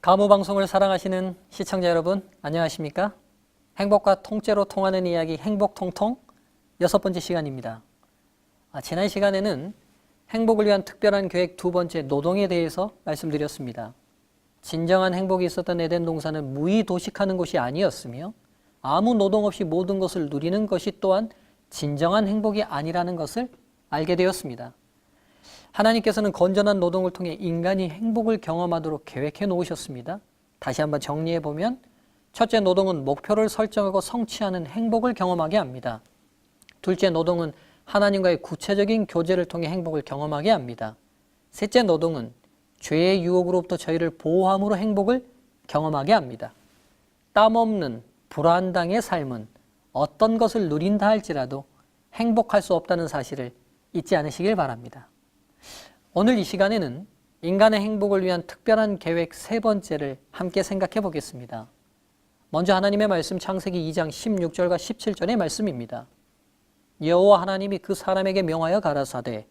가무방송을 사랑하시는 시청자 여러분, 안녕하십니까? 행복과 통째로 통하는 이야기 행복통통 6번째 시간입니다. 지난 시간에는 행복을 위한 특별한 계획 2번째 노동에 대해서 말씀드렸습니다. 진정한 행복이 있었던 에덴 동산은 무의도식하는 곳이 아니었으며 아무 노동 없이 모든 것을 누리는 것이 또한 진정한 행복이 아니라는 것을 알게 되었습니다. 하나님께서는 건전한 노동을 통해 인간이 행복을 경험하도록 계획해 놓으셨습니다. 다시 한번 정리해 보면, 첫째, 노동은 목표를 설정하고 성취하는 행복을 경험하게 합니다. 둘째, 노동은 하나님과의 구체적인 교제를 통해 행복을 경험하게 합니다. 셋째, 노동은 죄의 유혹으로부터 저희를 보호함으로 행복을 경험하게 합니다. 땀 없는 불안당의 삶은 어떤 것을 누린다 할지라도 행복할 수 없다는 사실을 잊지 않으시길 바랍니다. 오늘 이 시간에는 인간의 행복을 위한 특별한 계획 3번째를 함께 생각해 보겠습니다. 먼저 하나님의 말씀 창세기 2장 16절과 17절의 말씀입니다. 여호와 하나님이 그 사람에게 명하여 가라사대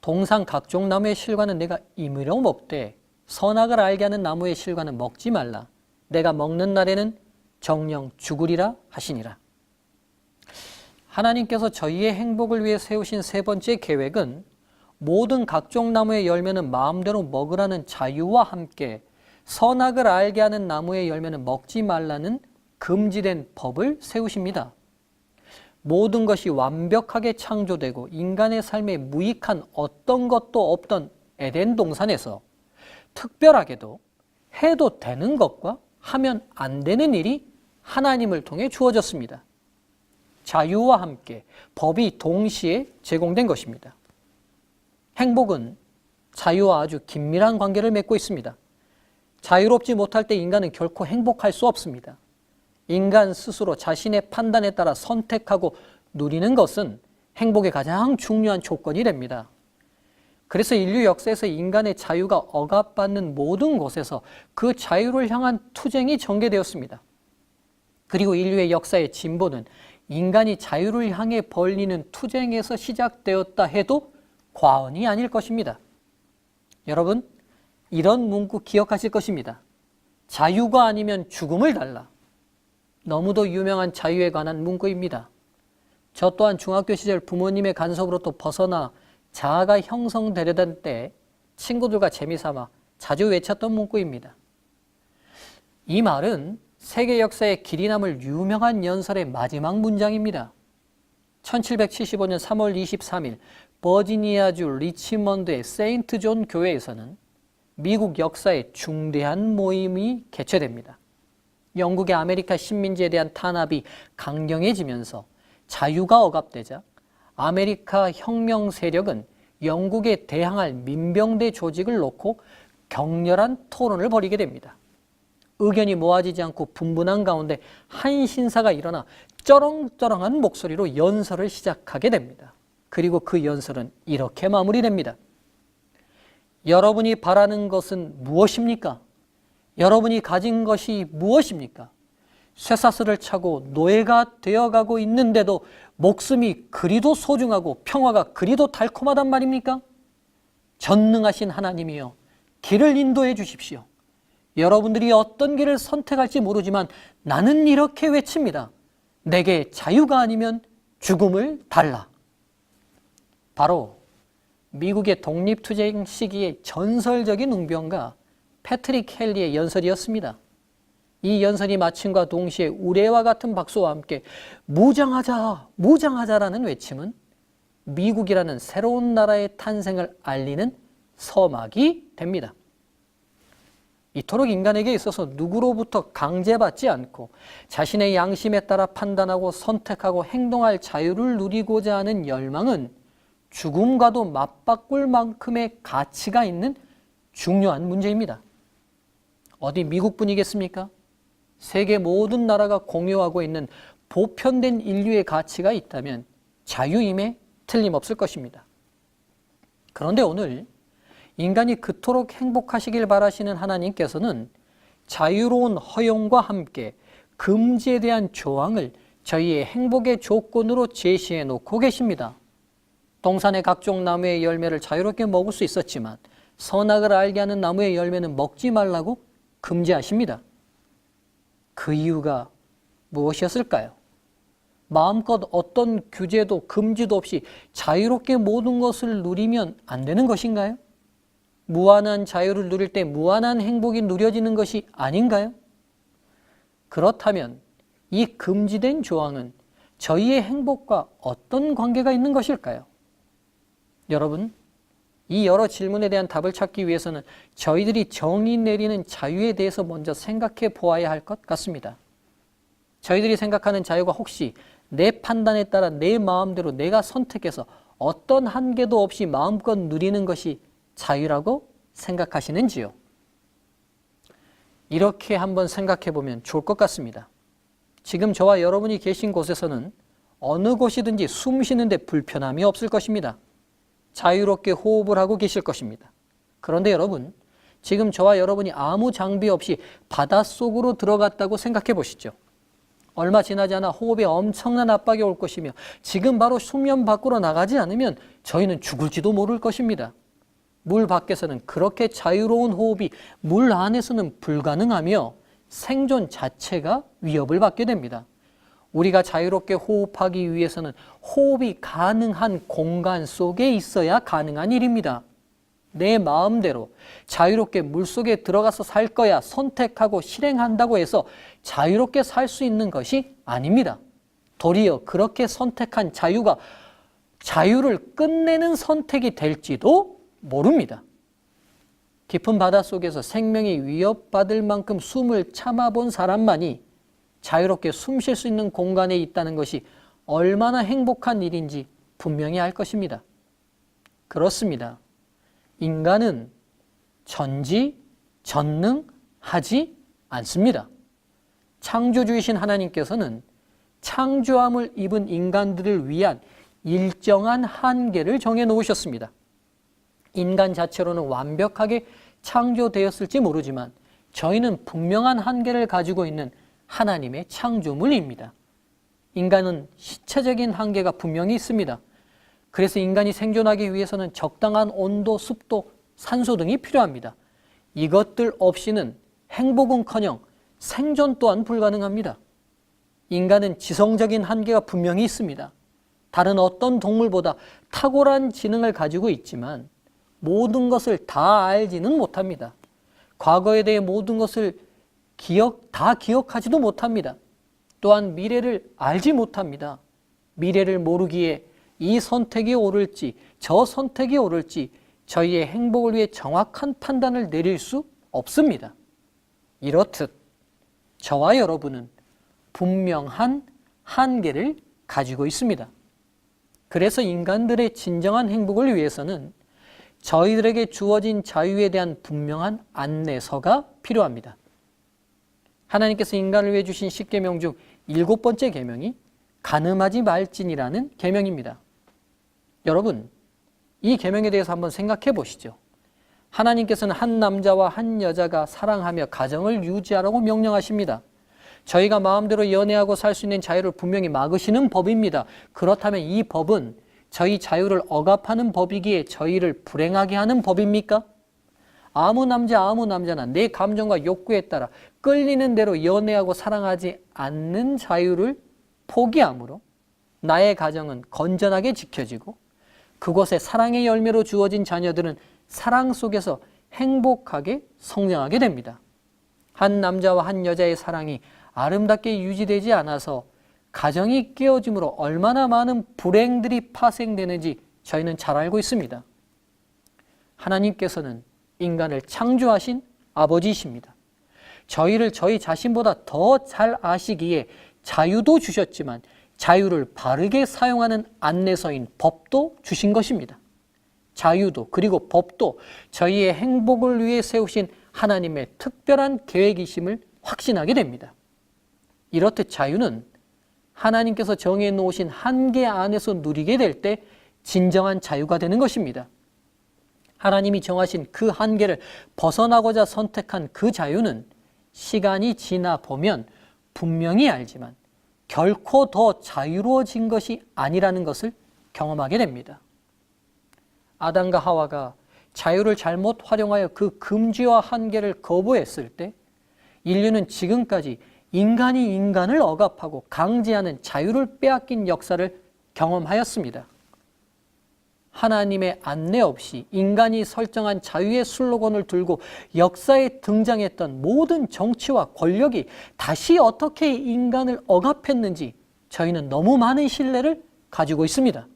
동산 각종 나무의 실과는 내가 임의로 먹되 선악을 알게 하는 나무의 실과는 먹지 말라. 내가 먹는 날에는 정령 죽으리라 하시니라. 하나님께서 저희의 행복을 위해 세우신 3번째 계획은 모든 각종 나무의 열매는 마음대로 먹으라는 자유와 함께 선악을 알게 하는 나무의 열매는 먹지 말라는 금지된 법을 세우십니다. 모든 것이 완벽하게 창조되고 인간의 삶에 무익한 어떤 것도 없던 에덴 동산에서 특별하게도 해도 되는 것과 하면 안 되는 일이 하나님을 통해 주어졌습니다. 자유와 함께 법이 동시에 제공된 것입니다. 행복은 자유와 아주 긴밀한 관계를 맺고 있습니다. 자유롭지 못할 때 인간은 결코 행복할 수 없습니다. 인간 스스로 자신의 판단에 따라 선택하고 누리는 것은 행복의 가장 중요한 조건이 됩니다. 그래서 인류 역사에서 인간의 자유가 억압받는 모든 곳에서 그 자유를 향한 투쟁이 전개되었습니다. 그리고 인류의 역사의 진보는 인간이 자유를 향해 벌이는 투쟁에서 시작되었다 해도 과언이 아닐 것입니다. 여러분, 이런 문구 기억하실 것입니다. 자유가 아니면 죽음을 달라. 너무도 유명한 자유에 관한 문구입니다. 저 또한 중학교 시절 부모님의 간섭으로부터 벗어나 자아가 형성되려던 때 친구들과 재미삼아 자주 외쳤던 문구입니다. 이 말은 세계 역사에 길이 남을 유명한 연설의 마지막 문장입니다. 1775년 3월 23일 버지니아주 리치먼드의 세인트 존 교회에서는 미국 역사의 중대한 모임이 개최됩니다. 영국의 아메리카 식민지에 대한 탄압이 강경해지면서 자유가 억압되자 아메리카 혁명 세력은 영국에 대항할 민병대 조직을 놓고 격렬한 토론을 벌이게 됩니다. 의견이 모아지지 않고 분분한 가운데 한 신사가 일어나 쩌렁쩌렁한 목소리로 연설을 시작하게 됩니다. 그리고 그 연설은 이렇게 마무리됩니다. 여러분이 바라는 것은 무엇입니까? 여러분이 가진 것이 무엇입니까? 쇠사슬을 차고 노예가 되어가고 있는데도 목숨이 그리도 소중하고 평화가 그리도 달콤하단 말입니까? 전능하신 하나님이여, 길을 인도해 주십시오. 여러분들이 어떤 길을 선택할지 모르지만 나는 이렇게 외칩니다. 내게 자유가 아니면 죽음을 달라. 바로 미국의 독립투쟁 시기의 전설적인 웅변가 패트릭 헨리의 연설이었습니다. 이 연설이 마침과 동시에 우레와 같은 박수와 함께 무장하자, 무장하자라는 외침은 미국이라는 새로운 나라의 탄생을 알리는 서막이 됩니다. 이토록 인간에게 있어서 누구로부터 강제받지 않고 자신의 양심에 따라 판단하고 선택하고 행동할 자유를 누리고자 하는 열망은 죽음과도 맞바꿀 만큼의 가치가 있는 중요한 문제입니다. 어디 미국뿐이겠습니까? 세계 모든 나라가 공유하고 있는 보편된 인류의 가치가 있다면 자유임에 틀림없을 것입니다. 그런데 오늘 인간이 그토록 행복하시길 바라시는 하나님께서는 자유로운 허용과 함께 금지에 대한 조항을 저희의 행복의 조건으로 제시해 놓고 계십니다. 동산의 각종 나무의 열매를 자유롭게 먹을 수 있었지만 선악을 알게 하는 나무의 열매는 먹지 말라고 금지하십니다. 그 이유가 무엇이었을까요? 마음껏 어떤 규제도 금지도 없이 자유롭게 모든 것을 누리면 안 되는 것인가요? 무한한 자유를 누릴 때 무한한 행복이 누려지는 것이 아닌가요? 그렇다면 이 금지된 조항은 저희의 행복과 어떤 관계가 있는 것일까요? 여러분, 이 여러 질문에 대한 답을 찾기 위해서는 저희들이 정의 내리는 자유에 대해서 먼저 생각해 보아야 할 것 같습니다. 저희들이 생각하는 자유가 혹시 내 판단에 따라 내 마음대로 내가 선택해서 어떤 한계도 없이 마음껏 누리는 것이 자유라고 생각하시는지요? 이렇게 한번 생각해 보면 좋을 것 같습니다. 지금 저와 여러분이 계신 곳에서는 어느 곳이든지 숨 쉬는데 불편함이 없을 것입니다. 자유롭게 호흡을 하고 계실 것입니다. 그런데 여러분, 지금 저와 여러분이 아무 장비 없이 바닷속으로 들어갔다고 생각해 보시죠. 얼마 지나지 않아 호흡에 엄청난 압박이 올 것이며 지금 바로 수면 밖으로 나가지 않으면 저희는 죽을지도 모를 것입니다. 물 밖에서는 그렇게 자유로운 호흡이 물 안에서는 불가능하며 생존 자체가 위협을 받게 됩니다. 우리가 자유롭게 호흡하기 위해서는 호흡이 가능한 공간 속에 있어야 가능한 일입니다. 내 마음대로 자유롭게 물속에 들어가서 살 거야 선택하고 실행한다고 해서 자유롭게 살 수 있는 것이 아닙니다. 도리어 그렇게 선택한 자유가 자유를 끝내는 선택이 될지도 모릅니다. 깊은 바닷속에서 생명이 위협받을 만큼 숨을 참아본 사람만이 자유롭게 숨 쉴 수 있는 공간에 있다는 것이 얼마나 행복한 일인지 분명히 알 것입니다. 그렇습니다. 인간은 전지전능하지 않습니다. 창조주이신 하나님께서는 창조함을 입은 인간들을 위한 일정한 한계를 정해 놓으셨습니다. 인간 자체로는 완벽하게 창조되었을지 모르지만 저희는 분명한 한계를 가지고 있는 하나님의 창조물입니다. 인간은 신체적인 한계가 분명히 있습니다. 그래서 인간이 생존하기 위해서는 적당한 온도, 습도, 산소 등이 필요합니다. 이것들 없이는 행복은커녕 생존 또한 불가능합니다. 인간은 지성적인 한계가 분명히 있습니다. 다른 어떤 동물보다 탁월한 지능을 가지고 있지만 모든 것을 다 알지는 못합니다. 과거에 대해 모든 것을 다 기억하지도 못합니다. 또한 미래를 알지 못합니다. 미래를 모르기에 이 선택이 옳을지 저 선택이 옳을지 저희의 행복을 위해 정확한 판단을 내릴 수 없습니다. 이렇듯 저와 여러분은 분명한 한계를 가지고 있습니다. 그래서 인간들의 진정한 행복을 위해서는 저희들에게 주어진 자유에 대한 분명한 안내서가 필요합니다. 하나님께서 인간을 위해 주신 10계명 중 7번째 계명이 간음하지 말지니라는 계명입니다. 여러분, 이 계명에 대해서 한번 생각해 보시죠. 하나님께서는 한 남자와 한 여자가 사랑하며 가정을 유지하라고 명령하십니다. 저희가 마음대로 연애하고 살 수 있는 자유를 분명히 막으시는 법입니다. 그렇다면 이 법은 저희 자유를 억압하는 법이기에 저희를 불행하게 하는 법입니까? 아무 남자나 내 감정과 욕구에 따라 끌리는 대로 연애하고 사랑하지 않는 자유를 포기함으로 나의 가정은 건전하게 지켜지고 그곳에 사랑의 열매로 주어진 자녀들은 사랑 속에서 행복하게 성장하게 됩니다. 한 남자와 한 여자의 사랑이 아름답게 유지되지 않아서 가정이 깨어짐으로 얼마나 많은 불행들이 파생되는지 저희는 잘 알고 있습니다. 하나님께서는 인간을 창조하신 아버지이십니다. 저희를 저희 자신보다 더 잘 아시기에 자유도 주셨지만 자유를 바르게 사용하는 안내서인 법도 주신 것입니다. 자유도 그리고 법도 저희의 행복을 위해 세우신 하나님의 특별한 계획이심을 확신하게 됩니다. 이렇듯 자유는 하나님께서 정해 놓으신 한계 안에서 누리게 될 때 진정한 자유가 되는 것입니다. 하나님이 정하신 그 한계를 벗어나고자 선택한 그 자유는 시간이 지나 보면 분명히 알지만 결코 더 자유로워진 것이 아니라는 것을 경험하게 됩니다. 아담과 하와가 자유를 잘못 활용하여 그 금지와 한계를 거부했을 때 인류는 지금까지 인간이 인간을 억압하고 강제하는 자유를 빼앗긴 역사를 경험하였습니다. 하나님의 안내 없이 인간이 설정한 자유의 슬로건을 들고 역사에 등장했던 모든 정치와 권력이 다시 어떻게 인간을 억압했는지 저희는 너무 많은 신뢰를 가지고 있습니다.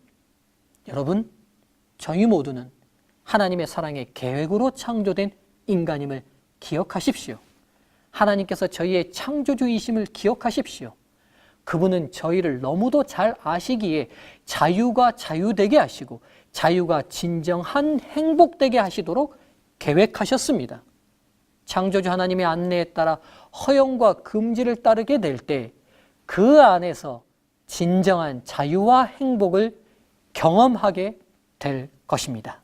여러분, 저희 모두는 하나님의 사랑의 계획으로 창조된 인간임을 기억하십시오. 하나님께서 저희의 창조주이심을 기억하십시오. 그분은 저희를 너무도 잘 아시기에 자유가 자유되게 하시고 자유가 진정한 행복되게 하시도록 계획하셨습니다. 창조주 하나님의 안내에 따라 허용과 금지를 따르게 될 때 그 안에서 진정한 자유와 행복을 경험하게 될 것입니다.